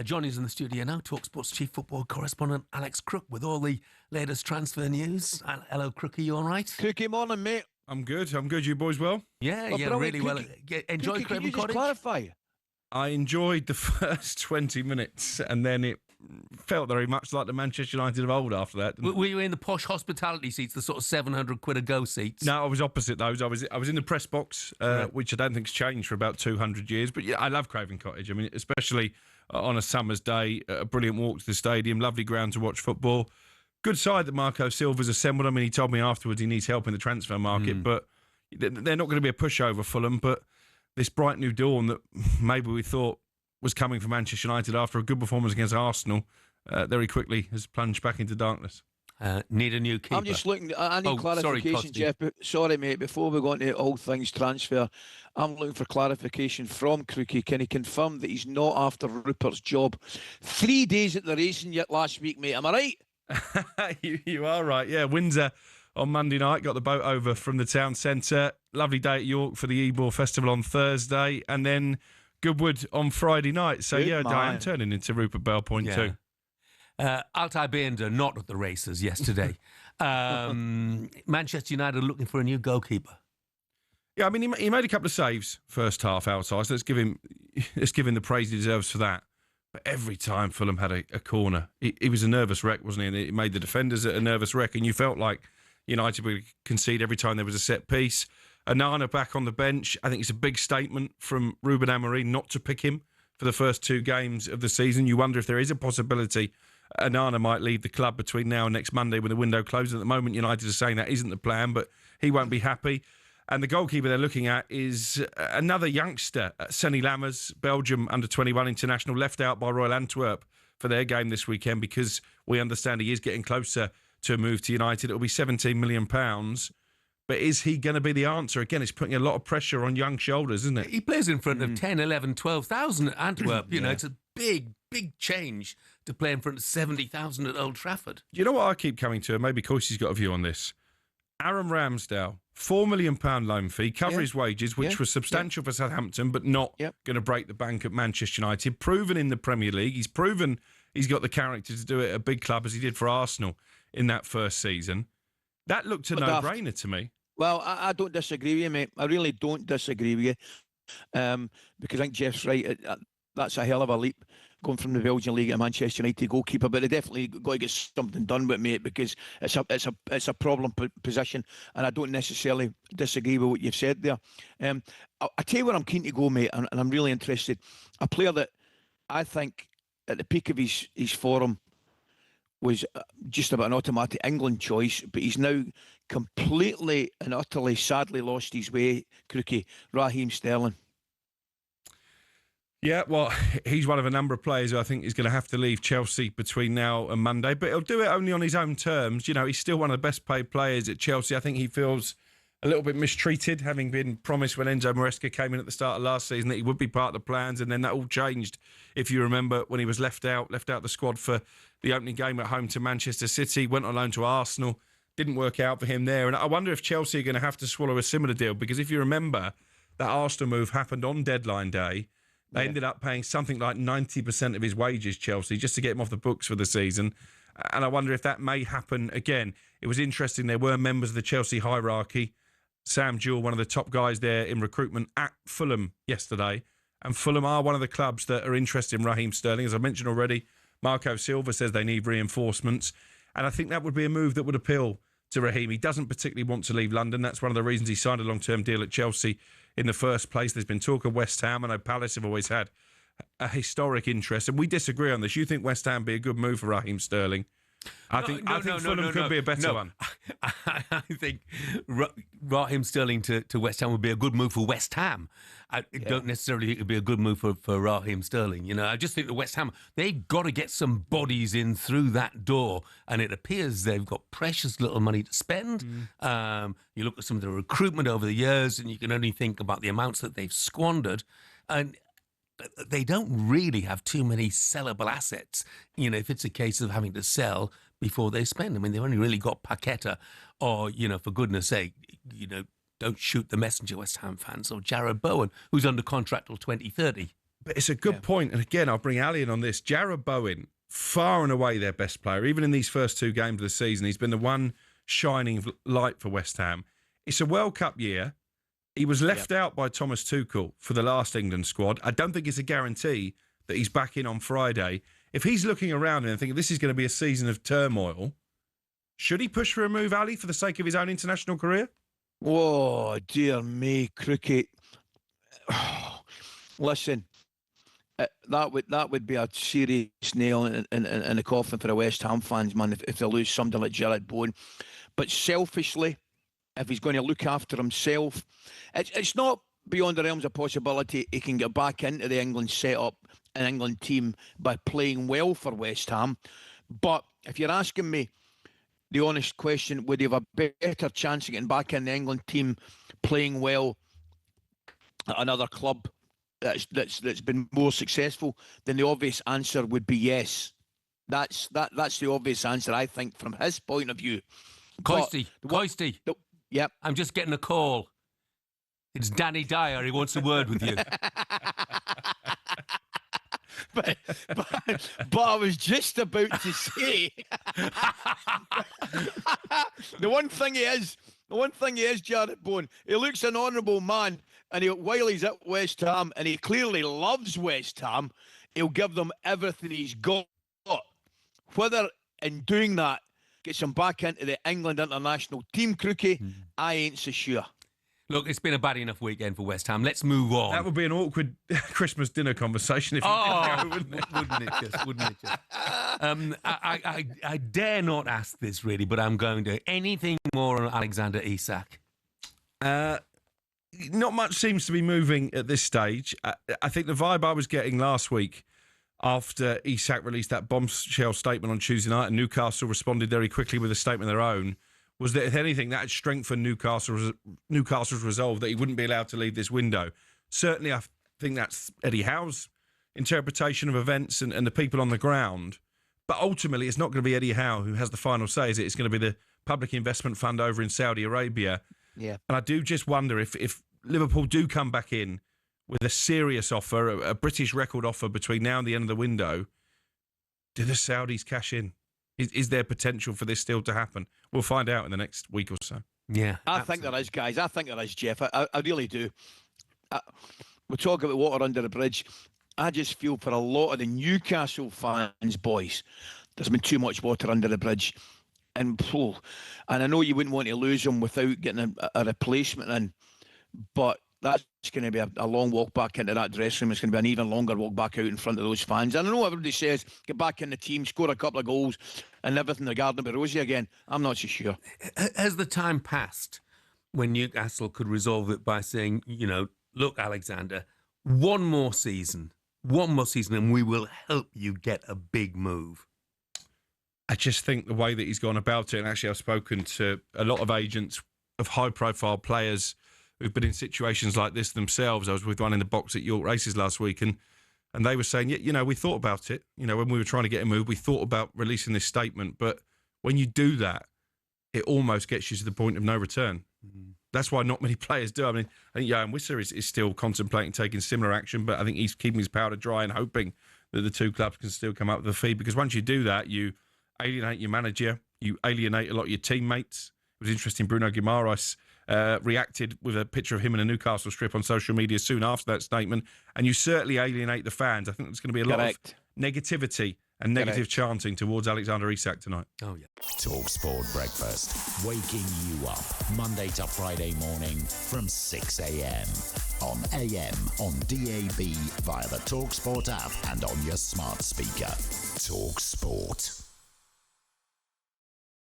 Johnny is in the studio now, talkSPORT's chief football correspondent, Alex Crook, with all the latest transfer news. Hello, Crook, are you all right? Crookie, morning, mate. I'm good. You boys well? Yeah, really well. Enjoy Crookie, can you Craven just Cottage? clarify? I enjoyed the first 20 minutes and then it felt very much like the Manchester United of old after that. Were you in the posh hospitality seats, the sort of 700 quid a go seats? No, I was opposite those. I was in the press box, which I don't think's changed for about 200 years. But yeah, I love Craven Cottage. I mean, especially on a summer's day, a brilliant walk to the stadium, lovely ground to watch football. Good side that Marco Silva's assembled. I mean, he told me afterwards he needs help in the transfer market, but they're not going to be a pushover, Fulham. But this bright new dawn that maybe we thought was coming from Manchester United after a good performance against Arsenal very quickly has plunged back into darkness. Need a new keeper. I'm just looking. I need clarification, Jeff. Sorry, mate. Before we go into all things transfer, I'm looking for clarification from Crookie. Can he confirm that he's not after Rupert's job? 3 days at the racing yet last week, mate. Am I right? You are right. Yeah, Windsor on Monday night, got the boat over from the town centre. Lovely day at York for the Ebor Festival on Thursday, and then Goodwood on Friday night. So, I am turning into Rupert Bell point too. Altai Bender not at the races yesterday. Manchester United are looking for a new goalkeeper. Yeah, I mean, he made a couple of saves first half outside, so let's give him the praise he deserves for that. But every time Fulham had a corner, he was a nervous wreck, wasn't he? And it made the defenders a nervous wreck, and you felt like United would concede every time there was a set piece. Onana back on the bench. I think it's a big statement from Ruben Amorim not to pick him for the first 2 games of the season. You wonder if there is a possibility Onana might leave the club between now and next Monday when the window closes. At the moment, United are saying that isn't the plan, but he won't be happy. And the goalkeeper they're looking at is another youngster, Sonny Lammers, Belgium under-21 international, left out by Royal Antwerp for their game this weekend because we understand he is getting closer to a move to United. It'll be £17 million. But is he going to be the answer? Again, it's putting a lot of pressure on young shoulders, isn't it? He plays in front of 10, 11, 12,000 at Antwerp. You know, it's a big change to play in front of 70,000 at Old Trafford. You know what I keep coming to? And maybe Coyce's got a view on this. Aaron Ramsdale, £4 million loan fee, cover his wages, which was substantial for Southampton, but not going to break the bank at Manchester United. Proven in the Premier League. He's proven he's got the character to do it at a big club as he did for Arsenal in that first season. That looked a no-brainer to me. Well, I don't disagree with you, mate. I really don't disagree with you. Because I think Jeff's right. That's a hell of a leap going from the Belgian League to Manchester United goalkeeper. But they definitely got to get something done with, mate, because it's a problem position. And I don't necessarily disagree with what you've said there. I tell you where I'm keen to go, mate, and I'm really interested. A player that I think at the peak of his form was just about an automatic England choice, but he's now completely and utterly, sadly lost his way, Crookie, Raheem Sterling. Yeah, well, he's one of a number of players who I think is going to have to leave Chelsea between now and Monday, but he'll do it only on his own terms. You know, he's still one of the best paid players at Chelsea. I think he feels a little bit mistreated, having been promised when Enzo Maresca came in at the start of last season that he would be part of the plans, and then that all changed, if you remember, when he was left out the squad for the opening game at home to Manchester City, went on loan to Arsenal, didn't work out for him there. And I wonder if Chelsea are going to have to swallow a similar deal, because if you remember, that Arsenal move happened on deadline day. They ended up paying something like 90% of his wages, Chelsea, just to get him off the books for the season. And I wonder if that may happen again. It was interesting, there were members of the Chelsea hierarchy, Sam Jewell, one of the top guys there in recruitment at Fulham yesterday. And Fulham are one of the clubs that are interested in Raheem Sterling. As I mentioned already, Marco Silva says they need reinforcements. And I think that would be a move that would appeal to Raheem. He doesn't particularly want to leave London. That's one of the reasons he signed a long-term deal at Chelsea in the first place. There's been talk of West Ham. I know Palace have always had a historic interest. And we disagree on this. You think West Ham be a good move for Raheem Sterling? I think Fulham could be a better one. I think Raheem Sterling to West Ham would be a good move for West Ham. I don't necessarily think it would be a good move for Raheem Sterling. You know, I just think that West Ham, they've got to get some bodies in through that door, and it appears they've got precious little money to spend. You look at some of the recruitment over the years, and you can only think about the amounts that they've squandered, and they don't really have too many sellable assets, you know, if it's a case of having to sell before they spend. I mean, they've only really got Paqueta or, you know, for goodness sake, you know, don't shoot the messenger, West Ham fans, or Jarrod Bowen, who's under contract till 2030. But it's a good point. And again, I'll bring Ali in on this. Jarrod Bowen, far and away their best player. Even in these first 2 games of the season, he's been the one shining light for West Ham. It's a World Cup year. He was left out by Thomas Tuchel for the last England squad. I don't think it's a guarantee that he's back in on Friday. If he's looking around and thinking this is going to be a season of turmoil, should he push for a move, Ali, for the sake of his own international career? Oh, dear me, Crookie. Listen, that would be a serious nail in the coffin for the West Ham fans, man, if they lose somebody like Jarrod Bowen. But selfishly, if he's going to look after himself, it's not beyond the realms of possibility he can get back into the England setup and England team by playing well for West Ham. But if you're asking me the honest question, would he have a better chance of getting back in the England team playing well at another club that's been more successful? Then the obvious answer would be yes. That's the obvious answer, I think, from his point of view. Coisty. Yep. I'm just getting a call. It's Danny Dyer. He wants a word with you. But I was just about to say the one thing he is, Jarrod Bowen, he looks an honourable man, and while he's at West Ham, and he clearly loves West Ham, he'll give them everything he's got. Whether in doing that gets him back into the England international team, Crookie, I ain't so sure. Look, it's been a bad enough weekend for West Ham. Let's move on. That would be an awkward Christmas dinner conversation if wouldn't it just? I dare not ask this, really, but I'm going to. Anything more on Alexander Isak? Not much seems to be moving at this stage. I think the vibe I was getting last week after Isak released that bombshell statement on Tuesday night and Newcastle responded very quickly with a statement of their own, was that, if anything, that had strengthened Newcastle's resolve that he wouldn't be allowed to leave this window. Certainly, I think that's Eddie Howe's interpretation of events and the people on the ground. But ultimately, it's not going to be Eddie Howe who has the final say, is it? It's going to be the Public Investment Fund over in Saudi Arabia. Yeah. And I do just wonder if Liverpool do come back in with a serious offer, a British record offer between now and the end of the window, do the Saudis cash in? Is there potential for this still to happen? We'll find out in the next week or so. Yeah, I think there is, guys. I think there is, Jeff. I really do. We talk about water under the bridge. I just feel for a lot of the Newcastle fans, boys, there's been too much water under the bridge. And I know you wouldn't want to lose them without getting a replacement in, but that's going to be a long walk back into that dressing room. It's going to be an even longer walk back out in front of those fans. And I know everybody says, get back in the team, score a couple of goals, and everything the garden will be rosy again. I'm not so sure. Has the time passed when Newcastle could resolve it by saying, look, Alexander, one more season, and we will help you get a big move? I just think the way that he's gone about it, and actually I've spoken to a lot of agents of high-profile players who've been in situations like this themselves. I was with one in the box at York Races last week, and they were saying, we thought about it. When we were trying to get a move, we thought about releasing this statement. But when you do that, it almost gets you to the point of no return. Mm-hmm. That's why not many players do. I think Johan Wisser is still contemplating taking similar action, but I think he's keeping his powder dry and hoping that the two clubs can still come up with a fee. Because once you do that, you alienate your manager, you alienate a lot of your teammates. It was interesting, Bruno Guimaraes reacted with a picture of him in a Newcastle strip on social media soon after that statement, and you certainly alienate the fans. I think there's going to be a lot of negativity and negative chanting towards Alexander Isak tonight. Oh, yeah. talkSPORT Breakfast, waking you up Monday to Friday morning from 6 a.m. on AM, on DAB, via the talkSPORT app and on your smart speaker. talkSPORT.